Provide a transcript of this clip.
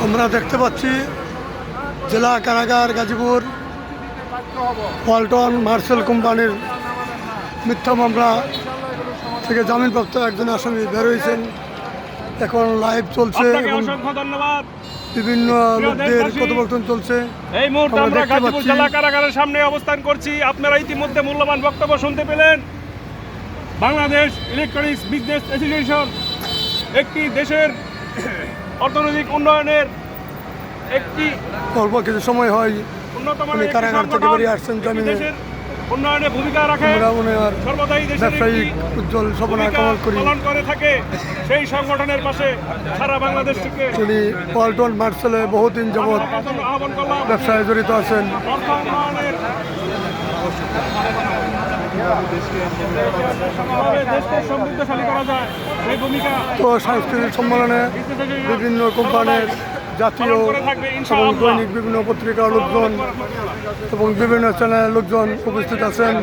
আমরা দেখতে পাচ্ছি জেলা কারাগার গাজীপুর ওয়ালটন মার্শাল কোম্পানির মিথ্যা মামলা থেকে জামিনপ্রাপ্ত একজন আসামি বের হয়েছেন। এখন লাইভ চলছে এবং ধন্যবাদ। বিভিন্ন লোকদের কথোপকথন চলছে। এই মুহূর্তে আমরা গাজীপুর জেলা কারাগারের সামনে অবস্থান করছি। আপনারা ইতিমধ্যে মূল্যবান বক্তব্য শুনতে পেলেন। বাংলাদেশ ইলেকট্রনিক্স বিজনেস অ্যাসোসিয়েশন একটি দেশের অর্থনৈতিক উন্নয়নের একটি অল্প কিছু সময় হয় উনি কারাগার থেকে বেরিয়ে আসছেন জামিনে। উন্নয়নে ভূমিকা রাখে, সর্বদাই ব্যবসায়িক উজ্জ্বল সপনা কামনা করি পালন করে থাকে। সেই সংগঠনের পাশে সারা বাংলাদেশ থেকে তিনি ওয়ালটন মার্শালে বহুদিন যাবৎ আহ্বান করলাম। ব্যবসায় জড়িত আছেন। অর্থ উন্নয়নের দেশকে সমৃদ্ধশালী করা যায় সেই ভূমিকা তো সাংস্কৃতিক সম্মেলনে বিভিন্ন কোম্পানির জাতীয় এবং দৈনিক বিভিন্ন পত্রিকার লোকজন এবং বিভিন্ন চ্যানেলের লোকজন উপস্থিত আছেন।